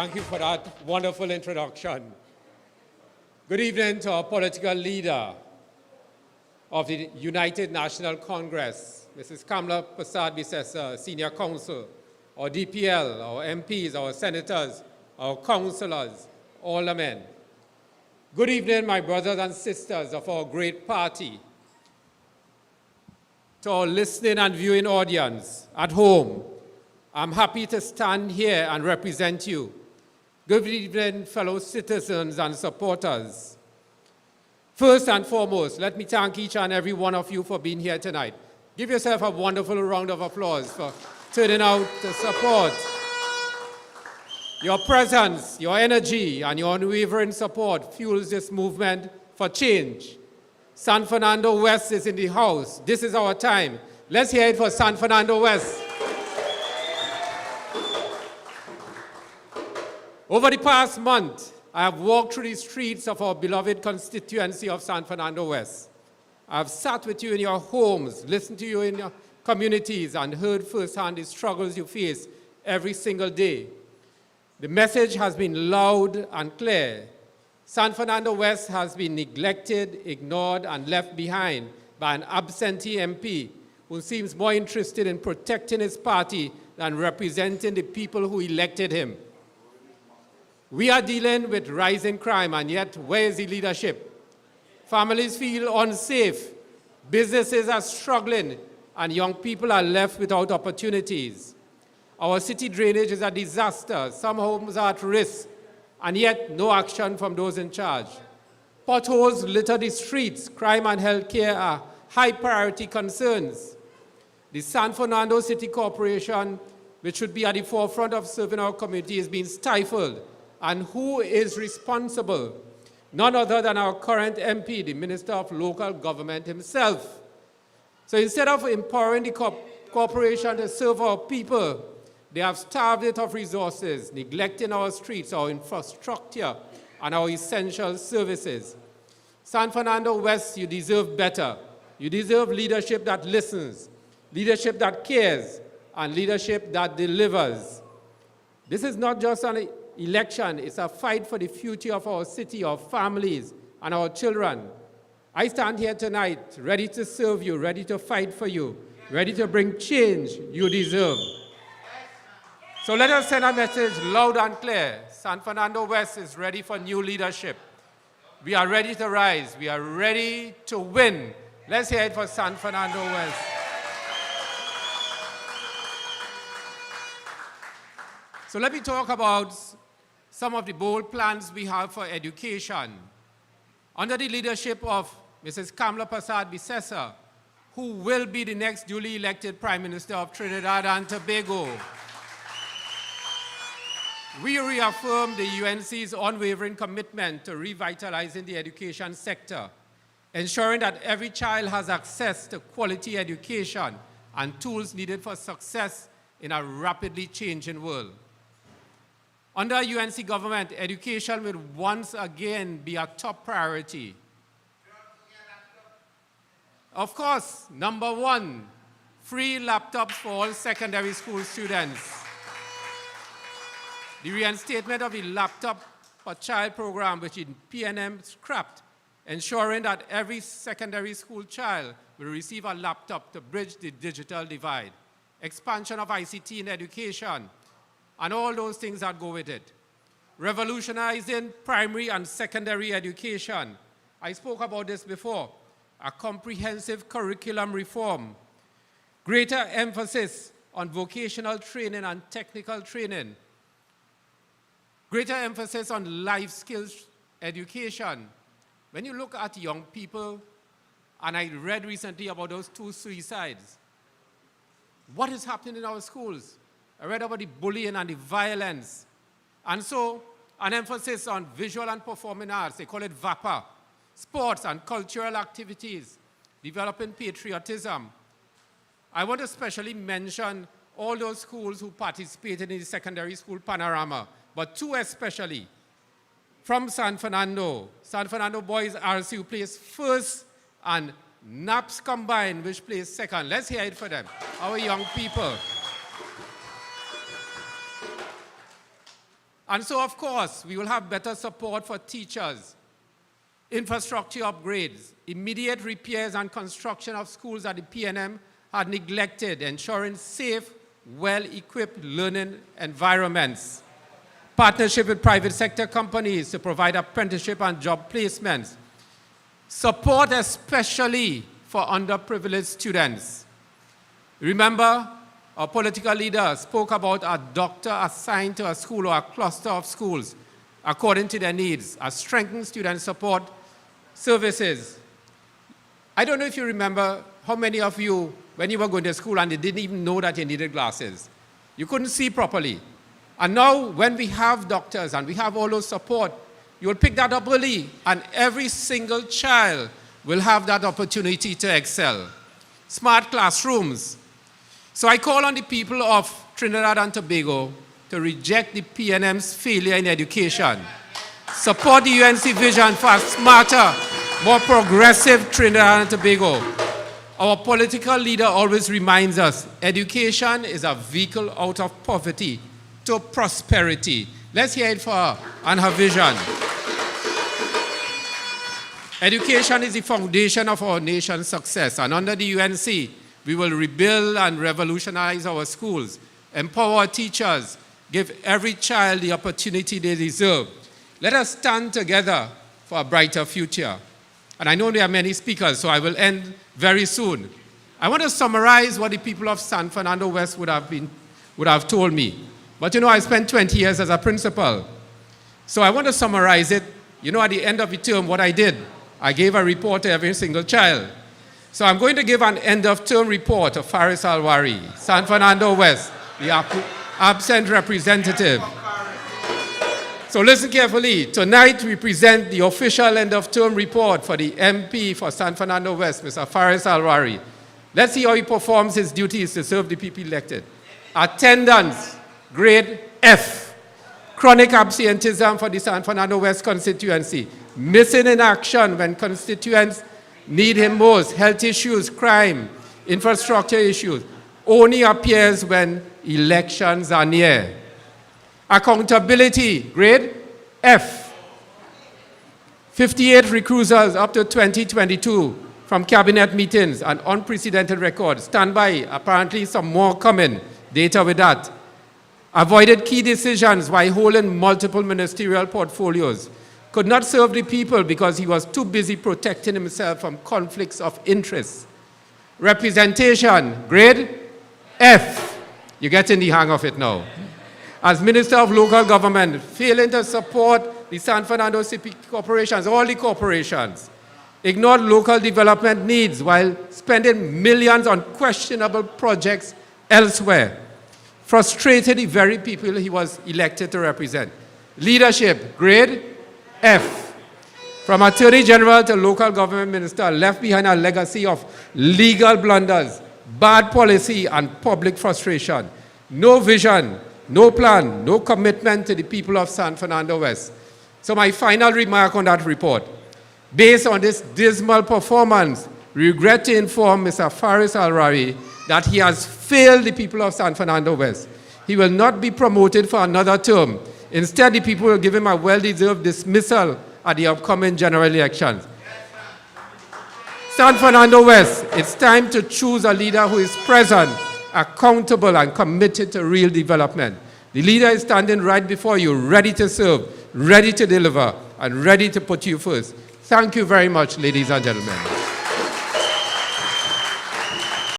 Thank you for that wonderful introduction. Good evening to our political leader of the United National Congress, Mrs. Kamala Persad-Bissessar, Senior Counsel, our DPL, our MPs, our senators, our councillors, all the men. Good evening, my brothers and sisters of our great party. To our listening and viewing audience at home, I'm happy to stand here and represent you. Good evening, fellow citizens and supporters. First and foremost, let me thank each and every one of you for being here tonight. Give yourself a wonderful round of applause for turning out to support. Your presence, your energy, and your unwavering support fuels this movement for change. San Fernando West is in the house. This is our time. Let's hear it for San Fernando West. Over the past month, I have walked through the streets of our beloved constituency of San Fernando West. I have sat with you in your homes, listened to you in your communities, and heard firsthand the struggles you face every single day. The message has been loud and clear. San Fernando West has been neglected, ignored, and left behind by an absentee MP who seems more interested in protecting his party than representing the people who elected him. We are dealing with rising crime, and yet where is the leadership? Families feel unsafe, businesses are struggling, and young people are left without opportunities. Our city drainage is a disaster. Some homes are at risk, and yet no action from those in charge. Potholes litter the streets. Crime and healthcare are high priority concerns. The San Fernando City Corporation, which should be at the forefront of serving our community, is being stifled. And who is responsible? None other than our current MP, the Minister of Local Government himself. So instead of empowering the corporation to serve our people, they have starved it of resources, neglecting our streets, our infrastructure, and our essential services. San Fernando West, you deserve better. You deserve leadership that listens, leadership that cares, and leadership that delivers. This is not just an election, it's a fight for the future of our city, our families, and our children. I stand here tonight ready to serve you, ready to fight for you, ready to bring change you deserve. So let us send a message loud and clear. San Fernando West is ready for new leadership. We are ready to rise. We are ready to win. Let's hear it for San Fernando West. So let me talk about some of the bold plans we have for education. Under the leadership of Mrs. Kamala Persad-Bissessar, who will be the next duly elected Prime Minister of Trinidad and Tobago, we reaffirm the UNC's unwavering commitment to revitalizing the education sector, ensuring that every child has access to quality education and tools needed for success in a rapidly changing world. Under UNC government, education will once again be a top priority. Of course, number one, free laptops for all secondary school students. The reinstatement of the Laptop for Child program, which in PNM scrapped, ensuring that every secondary school child will receive a laptop to bridge the digital divide. Expansion of ICT in education, and all those things that go with it. Revolutionizing primary and secondary education. I spoke about this before. A comprehensive curriculum reform. Greater emphasis on vocational training and technical training. Greater emphasis on life skills education. When you look at young people, and I read recently about those 2 suicides, what is happening in our schools? I read about the bullying and the violence. And so, an emphasis on visual and performing arts, they call it VAPA, sports and cultural activities, developing patriotism. I want to especially mention all those schools who participated in the secondary school panorama, but 2 especially. From San Fernando Boys RCU placed first, and NAPS combined, which placed second. Let's hear it for them, our young people. And so, of course, we will have better support for teachers, infrastructure upgrades, immediate repairs and construction of schools that the PNM had neglected, ensuring safe, well-equipped learning environments, partnership with private sector companies to provide apprenticeship and job placements, support especially for underprivileged students. Remember, our political leader spoke about a doctor assigned to a school or a cluster of schools according to their needs, a strengthened student support services. I don't know if you remember how many of you, when you were going to school and you didn't even know that you needed glasses. You couldn't see properly. And now when we have doctors and we have all those support, you'll pick that up early and every single child will have that opportunity to excel. Smart classrooms. So I call on the people of Trinidad and Tobago to reject the PNM's failure in education. Support the UNC vision for a smarter, more progressive Trinidad and Tobago. Our political leader always reminds us, education is a vehicle out of poverty to prosperity. Let's hear it for her and her vision. Education is the foundation of our nation's success, and under the UNC, we will rebuild and revolutionize our schools, empower our teachers, give every child the opportunity they deserve. Let us stand together for a brighter future. And I know there are many speakers, so I will end very soon. I want to summarize what the people of San Fernando West would have told me. But you know, I spent 20 years as a principal. So I want to summarize it. You know, at the end of the term, what I did, I gave a report to every single child. So I'm going to give an end-of-term report of Faris Alwari, San Fernando West, the absent representative. So listen carefully. Tonight we present the official end-of-term report for the MP for San Fernando West, Mr. Faris Alwari. Let's see how he performs his duties to serve the people elected. Attendance, grade F. Chronic absenteeism for the San Fernando West constituency. Missing in action when constituents need him most. Health issues, crime, infrastructure issues. Only appears when elections are near. Accountability, grade F. 58 recusals up to 2022 from cabinet meetings, an unprecedented record. Stand by, apparently some more coming. Data with that. Avoided key decisions while holding multiple ministerial portfolios. Could not serve the people because he was too busy protecting himself from conflicts of interest. Representation, grade F. You're getting the hang of it now. As Minister of Local Government, failing to support the San Fernando City corporations, all the corporations, ignored local development needs while spending millions on questionable projects elsewhere, frustrated the very people he was elected to represent. Leadership, grade F. From Attorney General to local government minister, left behind a legacy of legal blunders, bad policy, and public frustration. No vision, no plan, no commitment to the people of San Fernando West. So my final remark on that report. Based on this dismal performance, we regret to inform Mr. Faris Alwari that he has failed the people of San Fernando West. He will not be promoted for another term. Instead, the people will give him a well-deserved dismissal at the upcoming general elections. San Fernando West, it's time to choose a leader who is present, accountable, and committed to real development. The leader is standing right before you, ready to serve, ready to deliver, and ready to put you first. Thank you very much, ladies and gentlemen.